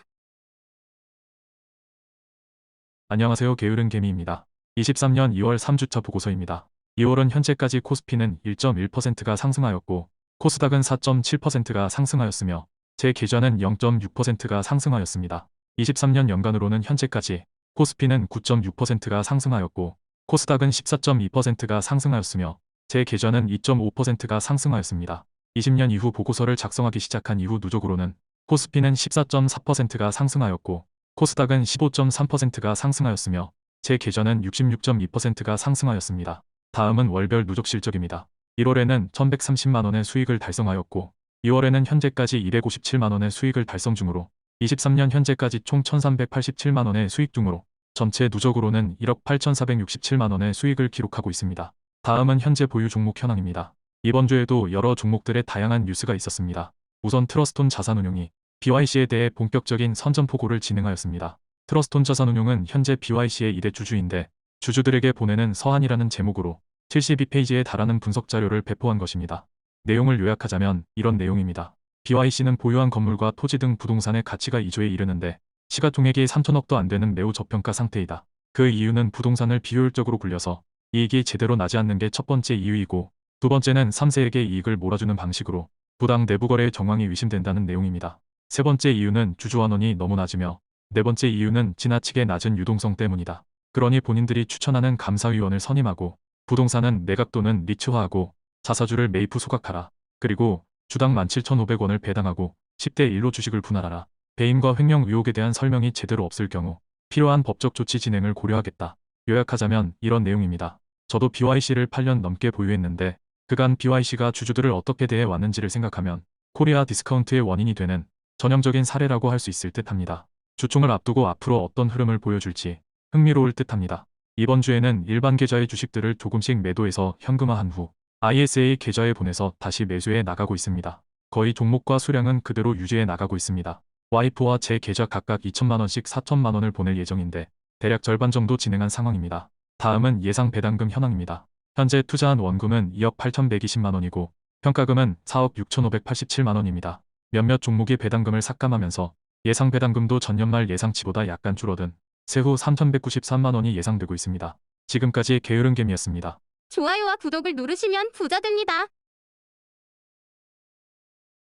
안녕하세요. 게으른 개미입니다. 23년 2월 3주차 보고서입니다. 2월은 현재까지 코스피는 1.1%가 상승하였고 코스닥은 4.7%가 상승하였으며 제 계좌는 0.6%가 상승하였습니다. 23년 연간으로는 현재까지 코스피는 9.6%가 상승하였고 코스닥은 14.2%가 상승하였으며 제 계좌는 2.5%가 상승하였습니다. 20년 이후 보고서를 작성하기 시작한 이후 누적으로는 코스피는 14.4%가 상승하였고 코스닥은 15.3%가 상승하였으며 제 계좌는 66.2%가 상승하였습니다. 다음은 월별 누적 실적입니다. 1월에는 1130만원의 수익을 달성하였고 2월에는 현재까지 257만원의 수익을 달성 중으로 23년 현재까지 총 1387만원의 수익 중으로 전체 누적으로는 1억 8467만원의 수익을 기록하고 있습니다. 다음은 현재 보유 종목 현황입니다. 이번 주에도 여러 종목들의 다양한 뉴스가 있었습니다. 우선 트러스톤 자산운용이 BYC에 대해 본격적인 선전포고를 진행하였습니다. 트러스톤 자산운용은 현재 BYC의 2대 주주인데 주주들에게 보내는 서한이라는 제목으로 72페이지에 달하는 분석 자료를 배포한 것입니다. 내용을 요약하자면 이런 내용입니다. BYC는 보유한 건물과 토지 등 부동산의 가치가 2조에 이르는데 시가총액이 3천억도 안 되는 매우 저평가 상태이다. 그 이유는 부동산을 비효율적으로 굴려서 이익이 제대로 나지 않는 게 첫 번째 이유이고 두 번째는 3세에게 이익을 몰아주는 방식으로 부당 내부거래의 정황이 의심된다는 내용입니다. 세 번째 이유는 주주환원이 너무 낮으며 네 번째 이유는 지나치게 낮은 유동성 때문이다. 그러니 본인들이 추천하는 감사위원을 선임하고 부동산은 매각 또는 리츠화하고 자사주를 매입 후 소각하라. 그리고 주당 17,500원을 배당하고 10대 1로 주식을 분할하라. 배임과 횡령 의혹에 대한 설명이 제대로 없을 경우 필요한 법적 조치 진행을 고려하겠다. 요약하자면 이런 내용입니다. 저도 BYC를 8년 넘게 보유했는데 그간 BYC가 주주들을 어떻게 대해 왔는지를 생각하면 코리아 디스카운트의 원인이 되는 전형적인 사례라고 할 수 있을 듯합니다. 주총을 앞두고 앞으로 어떤 흐름을 보여줄지 흥미로울 듯합니다. 이번 주에는 일반 계좌의 주식들을 조금씩 매도해서 현금화한 후 ISA 계좌에 보내서 다시 매수해 나가고 있습니다. 거의 종목과 수량은 그대로 유지해 나가고 있습니다. 와이프와 제 계좌 각각 2천만원씩 4천만원을 보낼 예정인데 대략 절반 정도 진행한 상황입니다. 다음은 예상 배당금 현황입니다. 현재 투자한 원금은 2억 8,120만원이고 평가금은 4억 6,587만원입니다. 몇몇 종목의 배당금을 삭감하면서 예상 배당금도 전년 말 예상치보다 약간 줄어든 세후 3,193만원이 예상되고 있습니다. 지금까지 게으른 개미였습니다. 좋아요와 구독을 누르시면 부자 됩니다.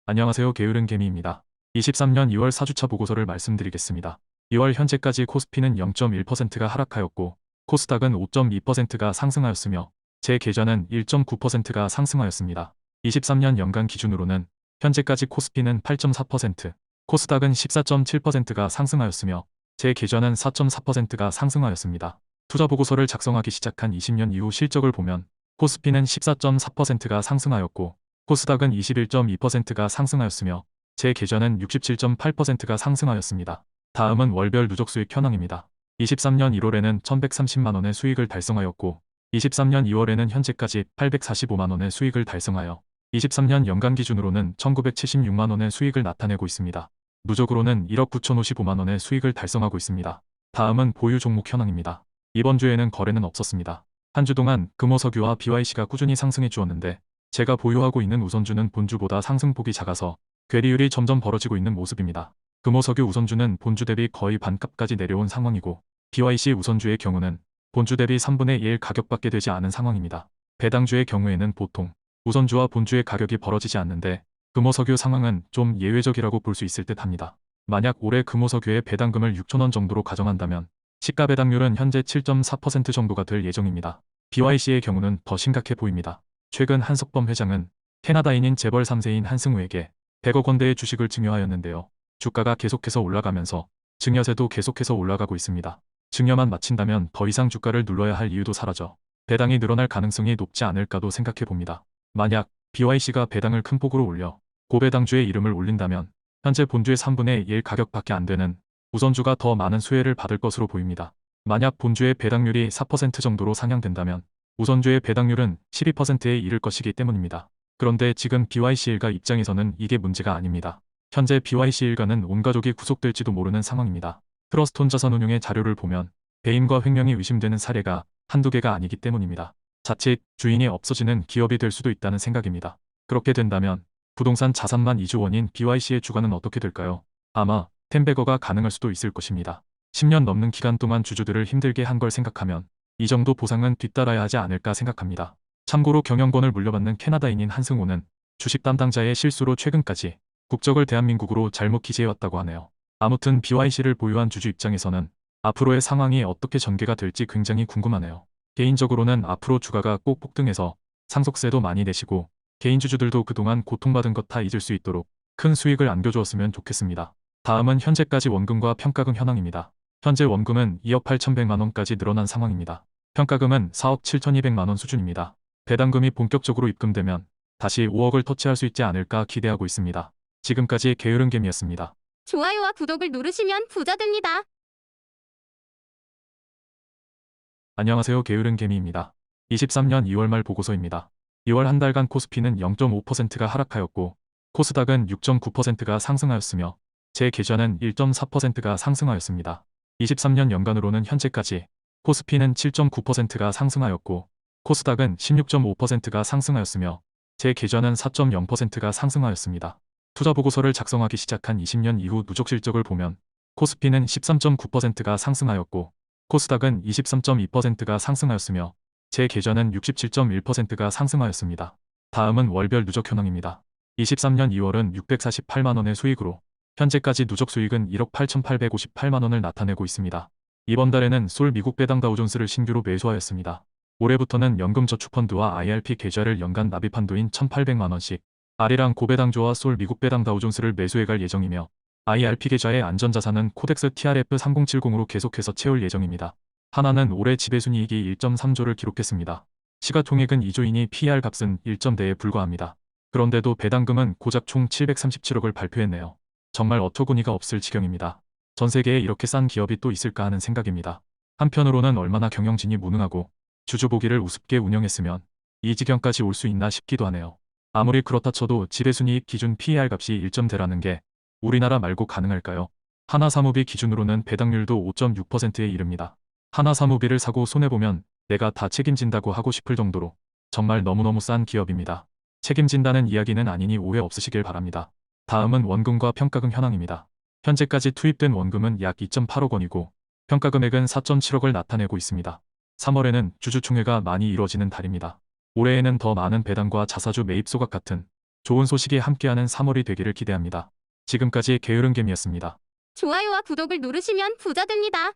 안녕하세요. 게으른 개미입니다. 23년 2월 4주차 보고서를 말씀드리겠습니다. 2월 현재까지 코스피는 0.1%가 하락하였고 코스닥은 5.2%가 상승하였으며 제 계좌는 1.9%가 상승하였습니다. 23년 연간 기준으로는 현재까지 코스피는 8.4%, 코스닥은 14.7%가 상승하였으며 제 계좌는 4.4%가 상승하였습니다. 투자 보고서를 작성하기 시작한 20년 이후 실적을 보면 코스피는 14.4%가 상승하였고 코스닥은 21.2%가 상승하였으며 제 계좌는 67.8%가 상승하였습니다. 다음은 월별 누적 수익 현황입니다. 23년 1월에는 1,130만원의 수익을 달성하였고 23년 2월에는 현재까지 845만원의 수익을 달성하여 23년 연간 기준으로는 1,976만원의 수익을 나타내고 있습니다. 누적으로는 1억 9,055만원의 수익을 달성하고 있습니다. 다음은 보유 종목 현황입니다. 이번 주에는 거래는 없었습니다. 한 주 동안 금호석유와 BYC가 꾸준히 상승해 주었는데 제가 보유하고 있는 우선주는 본주보다 상승폭이 작아서 괴리율이 점점 벌어지고 있는 모습입니다. 금호석유 우선주는 본주 대비 거의 반값까지 내려온 상황이고 BYC 우선주의 경우는 본주 대비 3분의 1 가격밖에 되지 않은 상황입니다. 배당주의 경우에는 보통 우선주와 본주의 가격이 벌어지지 않는데 금호석유 상황은 좀 예외적이라고 볼 수 있을 듯 합니다. 만약 올해 금호석유의 배당금을 6천원 정도로 가정한다면 시가 배당률은 현재 7.4% 정도가 될 예정입니다. BYC의 경우는 더 심각해 보입니다. 최근 한석범 회장은 캐나다인인 재벌 3세인 한승우에게 100억 원대의 주식을 증여하였는데요. 주가가 계속해서 올라가면서 증여세도 계속해서 올라가고 있습니다. 증여만 마친다면 더 이상 주가를 눌러야 할 이유도 사라져 배당이 늘어날 가능성이 높지 않을까도 생각해 봅니다. 만약 BYC가 배당을 큰 폭으로 올려 고배당주의 이름을 올린다면 현재 본주의 3분의 1 가격밖에 안 되는 우선주가 더 많은 수혜를 받을 것으로 보입니다. 만약 본주의 배당률이 4% 정도로 상향된다면 우선주의 배당률은 12%에 이를 것이기 때문입니다. 그런데 지금 BYC 일가 입장에서는 이게 문제가 아닙니다. 현재 BYC 일가는 온 가족이 구속될지도 모르는 상황입니다. 트러스톤 자산운용의 자료를 보면 배임과 횡령이 의심되는 사례가 한두 개가 아니기 때문입니다. 자칫 주인이 없어지는 기업이 될 수도 있다는 생각입니다. 그렇게 된다면 부동산 자산만 2조 원인 BYC의 주가는 어떻게 될까요? 아마 텐베거가 가능할 수도 있을 것입니다. 10년 넘는 기간 동안 주주들을 힘들게 한 걸 생각하면 이 정도 보상은 뒤따라야 하지 않을까 생각합니다. 참고로 경영권을 물려받는 캐나다인인 한승우는 주식 담당자의 실수로 최근까지 국적을 대한민국으로 잘못 기재해왔다고 하네요. 아무튼 BYC를 보유한 주주 입장에서는 앞으로의 상황이 어떻게 전개가 될지 굉장히 궁금하네요. 개인적으로는 앞으로 주가가 꼭 폭등해서 상속세도 많이 내시고 개인 주주들도 그동안 고통받은 것 다 잊을 수 있도록 큰 수익을 안겨주었으면 좋겠습니다. 다음은 현재까지 원금과 평가금 현황입니다. 현재 원금은 2억 8,100만원까지 늘어난 상황입니다. 평가금은 4억 7,200만원 수준입니다. 배당금이 본격적으로 입금되면 다시 5억을 터치할 수 있지 않을까 기대하고 있습니다. 지금까지 게으른개미였습니다. 좋아요와 구독을 누르시면 부자 됩니다. 안녕하세요. 게으른개미입니다. 23년 2월 말 보고서입니다. 2월 한 달간 코스피는 0.5%가 하락하였고 코스닥은 6.9%가 상승하였으며 제 계좌는 1.4%가 상승하였습니다. 23년 연간으로는 현재까지 코스피는 7.9%가 상승하였고 코스닥은 16.5%가 상승하였으며 제 계좌는 4.0%가 상승하였습니다. 투자보고서를 작성하기 시작한 20년 이후 누적 실적을 보면 코스피는 13.9%가 상승하였고 코스닥은 23.2%가 상승하였으며 제 계좌는 67.1%가 상승하였습니다. 다음은 월별 누적 현황입니다. 23년 2월은 648만원의 수익으로 현재까지 누적 수익은 1억 8,858만원을 나타내고 있습니다. 이번 달에는 솔 미국 배당 다우존스를 신규로 매수하였습니다. 올해부터는 연금저축펀드와 IRP 계좌를 연간 납입 한도인 1,800만원씩 아리랑 고배당주와 솔 미국 배당 다우존스를 매수해갈 예정이며 IRP 계좌의 안전자산은 코덱스 TRF3070으로 계속해서 채울 예정입니다. 하나는 올해 지배순이익이 1.3조를 기록했습니다. 시가총액은 2조이니 PER 값은 1점대에 불과합니다. 그런데도 배당금은 고작 총 737억을 발표했네요. 정말 어처구니가 없을 지경입니다. 전 세계에 이렇게 싼 기업이 또 있을까 하는 생각입니다. 한편으로는 얼마나 경영진이 무능하고 주주 보기를 우습게 운영했으면 이 지경까지 올 수 있나 싶기도 하네요. 아무리 그렇다 쳐도 지배순이익 기준 PER 값이 1점대라는 게 우리나라 말고 가능할까요? 하나사무비 기준으로는 배당률도 5.6%에 이릅니다. 하나사무비를 사고 손해보면 내가 다 책임진다고 하고 싶을 정도로 정말 너무너무 싼 기업입니다. 책임진다는 이야기는 아니니 오해 없으시길 바랍니다. 다음은 원금과 평가금 현황입니다. 현재까지 투입된 원금은 약 2.8억 원이고 평가금액은 4.7억을 나타내고 있습니다. 3월에는 주주총회가 많이 이루어지는 달입니다. 올해에는 더 많은 배당과 자사주 매입 소각 같은 좋은 소식이 함께하는 3월이 되기를 기대합니다. 지금까지 게으른개미였습니다. 좋아요와 구독을 누르시면 부자 됩니다.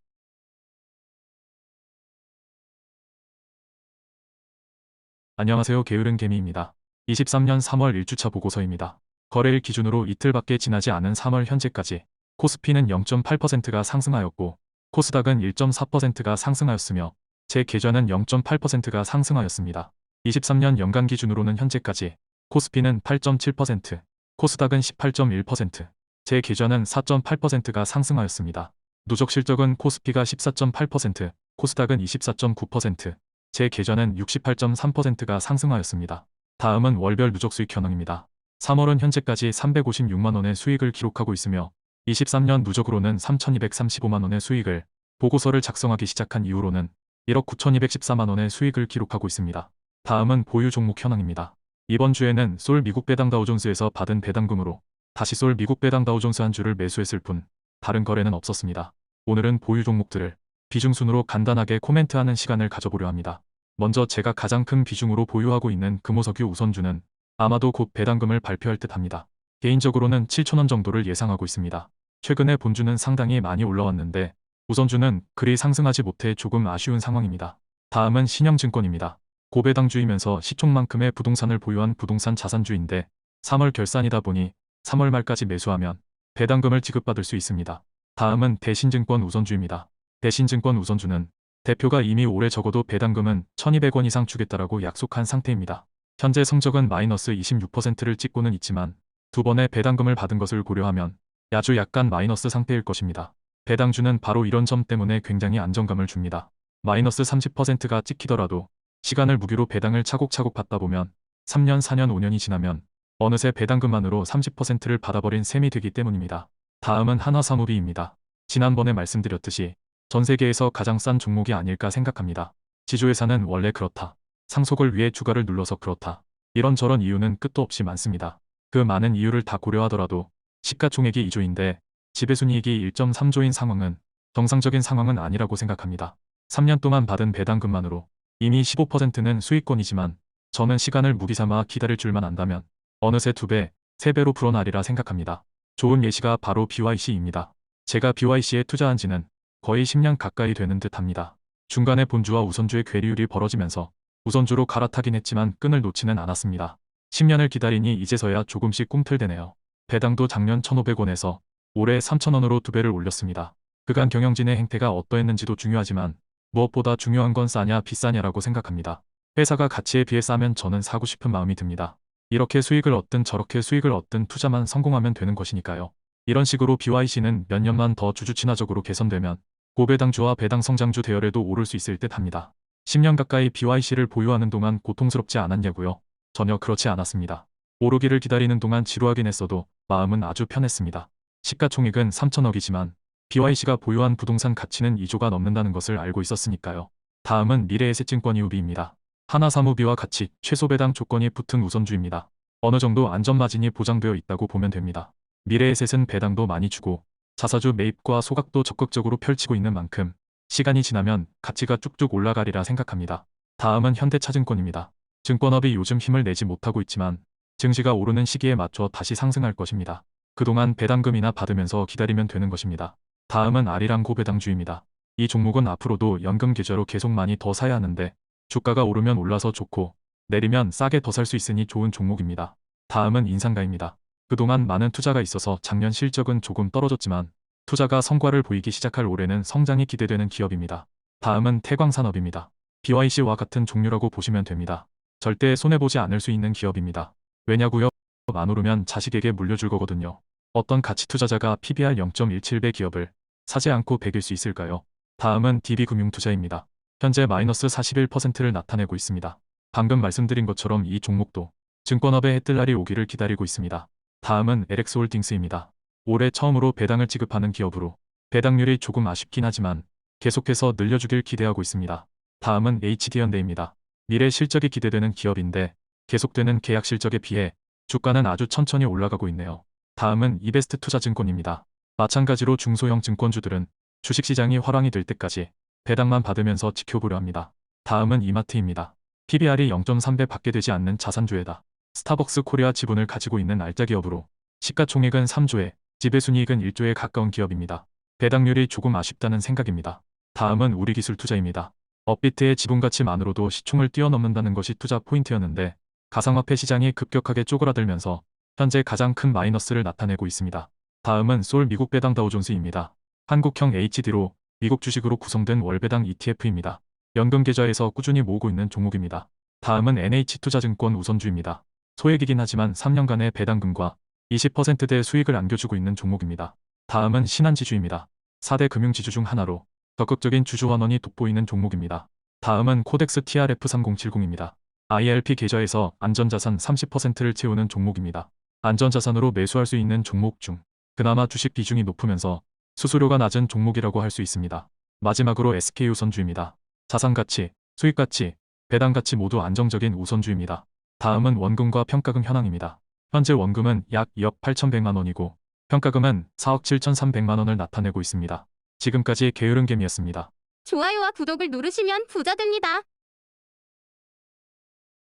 안녕하세요. 게으른개미입니다. 23년 3월 1주차 보고서입니다. 거래일 기준으로 이틀밖에 지나지 않은 3월 현재까지 코스피는 0.8%가 상승하였고 코스닥은 1.4%가 상승하였으며 제 계좌는 0.8%가 상승하였습니다. 23년 연간 기준으로는 현재까지 코스피는 8.7%, 코스닥은 18.1%, 제 계좌는 4.8%가 상승하였습니다. 누적 실적은 코스피가 14.8%, 코스닥은 24.9%, 제 계좌는 68.3%가 상승하였습니다. 다음은 월별 누적 수익 현황입니다. 3월은 현재까지 356만원의 수익을 기록하고 있으며 23년 누적으로는 3,235만원의 수익을 보고서를 작성하기 시작한 이후로는 1억 9,214만 원의 수익을 기록하고 있습니다. 다음은 보유 종목 현황입니다. 이번 주에는 솔 미국 배당 다우존스에서 받은 배당금으로 다시 솔 미국 배당 다우존스 한 주를 매수했을 뿐 다른 거래는 없었습니다. 오늘은 보유 종목들을 비중 순으로 간단하게 코멘트하는 시간을 가져보려 합니다. 먼저 제가 가장 큰 비중으로 보유하고 있는 금호석유 우선주는 아마도 곧 배당금을 발표할 듯 합니다. 개인적으로는 7,000원 정도를 예상하고 있습니다. 최근에 본주는 상당히 많이 올라왔는데 우선주는 그리 상승하지 못해 조금 아쉬운 상황입니다. 다음은 신영증권입니다. 고배당주이면서 시총만큼의 부동산을 보유한 부동산 자산주인데 3월 결산이다 보니 3월 말까지 매수하면 배당금을 지급받을 수 있습니다. 다음은 대신증권 우선주입니다. 대신증권 우선주는 대표가 이미 올해 적어도 배당금은 1,200원 이상 주겠다라고 약속한 상태입니다. 현재 성적은 마이너스 26%를 찍고는 있지만 두 번의 배당금을 받은 것을 고려하면 아주 약간 마이너스 상태일 것입니다. 배당주는 바로 이런 점 때문에 굉장히 안정감을 줍니다. 마이너스 30%가 찍히더라도 시간을 무기로 배당을 차곡차곡 받다 보면 3년, 4년, 5년이 지나면 어느새 배당금만으로 30%를 받아버린 셈이 되기 때문입니다. 다음은 한화사무비입니다. 지난번에 말씀드렸듯이 전 세계에서 가장 싼 종목이 아닐까 생각합니다. 지주회사는 원래 그렇다. 상속을 위해 주가를 눌러서 그렇다. 이런저런 이유는 끝도 없이 많습니다. 그 많은 이유를 다 고려하더라도 시가총액이 2조인데 지배순이익이 1.3조인 상황은 정상적인 상황은 아니라고 생각합니다. 3년 동안 받은 배당금만으로 이미 15%는 수익권이지만 저는 시간을 무기삼아 기다릴 줄만 안다면 어느새 2배, 3배로 불어나리라 생각합니다. 좋은 예시가 바로 BYC입니다. 제가 BYC에 투자한 지는 거의 10년 가까이 되는 듯 합니다. 중간에 본주와 우선주의 괴리율이 벌어지면서 우선주로 갈아타긴 했지만 끈을 놓지는 않았습니다. 10년을 기다리니 이제서야 조금씩 꿈틀대네요. 배당도 작년 1,500원에서 올해 3,000원으로 2배를 올렸습니다. 그간 경영진의 행태가 어떠했는지도 중요하지만 무엇보다 중요한 건 싸냐 비싸냐라고 생각합니다. 회사가 가치에 비해 싸면 저는 사고 싶은 마음이 듭니다. 이렇게 수익을 얻든 저렇게 수익을 얻든 투자만 성공하면 되는 것이니까요. 이런 식으로 BYC는 몇 년만 더 주주 친화적으로 개선되면 고배당주와 배당 성장주 대열에도 오를 수 있을 듯 합니다. 10년 가까이 BYC를 보유하는 동안 고통스럽지 않았냐고요? 전혀 그렇지 않았습니다. 오르기를 기다리는 동안 지루하긴 했어도 마음은 아주 편했습니다. 시가총액은 3천억이지만 BYC가 보유한 부동산 가치는 2조가 넘는다는 것을 알고 있었으니까요. 다음은 미래에셋증권 이우비입니다. 하나사무비와 같이 최소 배당 조건이 붙은 우선주입니다. 어느 정도 안전마진이 보장되어 있다고 보면 됩니다. 미래에셋은 배당도 많이 주고 자사주 매입과 소각도 적극적으로 펼치고 있는 만큼 시간이 지나면 가치가 쭉쭉 올라가리라 생각합니다. 다음은 현대차증권입니다. 증권업이 요즘 힘을 내지 못하고 있지만 증시가 오르는 시기에 맞춰 다시 상승할 것입니다. 그동안 배당금이나 받으면서 기다리면 되는 것입니다. 다음은 아리랑 고배당주입니다. 이 종목은 앞으로도 연금 계좌로 계속 많이 더 사야 하는데 주가가 오르면 올라서 좋고 내리면 싸게 더 살 수 있으니 좋은 종목입니다. 다음은 인상가입니다. 그동안 많은 투자가 있어서 작년 실적은 조금 떨어졌지만 투자가 성과를 보이기 시작할 올해는 성장이 기대되는 기업입니다. 다음은 태광산업입니다. BYC와 같은 종류라고 보시면 됩니다. 절대 손해보지 않을 수 있는 기업입니다. 왜냐고요? 안 오르면 자식에게 물려줄 거거든요. 어떤 가치 투자자가 PBR 0.17배 기업을 사지 않고 배길 수 있을까요? 다음은 DB금융투자입니다. 현재 마이너스 41%를 나타내고 있습니다. 방금 말씀드린 것처럼 이 종목도 증권업의 해뜰 날이 오기를 기다리고 있습니다. 다음은 LX홀딩스입니다. 올해 처음으로 배당을 지급하는 기업으로 배당률이 조금 아쉽긴 하지만 계속해서 늘려주길 기대하고 있습니다. 다음은 HD현대입니다. 미래 실적이 기대되는 기업인데 계속되는 계약 실적에 비해 주가는 아주 천천히 올라가고 있네요. 다음은 이베스트투자증권입니다. 마찬가지로 중소형 증권주들은 주식시장이 화랑이 될 때까지 배당만 받으면서 지켜보려 합니다. 다음은 이마트입니다. PBR이 0.3배 밖에 되지 않는 자산주에다 스타벅스 코리아 지분을 가지고 있는 알짜 기업으로 시가총액은 3조에 지배순이익은 1조에 가까운 기업입니다. 배당률이 조금 아쉽다는 생각입니다. 다음은 우리기술투자입니다. 업비트의 지분가치만으로도 시총을 뛰어넘는다는 것이 투자 포인트였는데 가상화폐 시장이 급격하게 쪼그라들면서 현재 가장 큰 마이너스를 나타내고 있습니다. 다음은 솔 미국 배당 다우존스입니다. 한국형 HD로 미국 주식으로 구성된 월배당 ETF입니다. 연금 계좌에서 꾸준히 모으고 있는 종목입니다. 다음은 NH투자증권 우선주입니다. 소액이긴 하지만 3년간의 배당금과 20%대 수익을 안겨주고 있는 종목입니다. 다음은 신한지주입니다. 4대 금융지주 중 하나로 적극적인 주주 환원이 돋보이는 종목입니다. 다음은 코덱스 TRF3070입니다. IRP 계좌에서 안전자산 30%를 채우는 종목입니다. 안전자산으로 매수할 수 있는 종목 중 그나마 주식 비중이 높으면서 수수료가 낮은 종목이라고 할 수 있습니다. 마지막으로 SK우선주입니다. 자산가치, 수익가치, 배당가치 모두 안정적인 우선주입니다. 다음은 원금과 평가금 현황입니다. 현재 원금은 약 2억 8,100만 원이고 평가금은 4억 7,300만 원을 나타내고 있습니다. 지금까지 게으른 개미였습니다. 좋아요와 구독을 누르시면 부자 됩니다.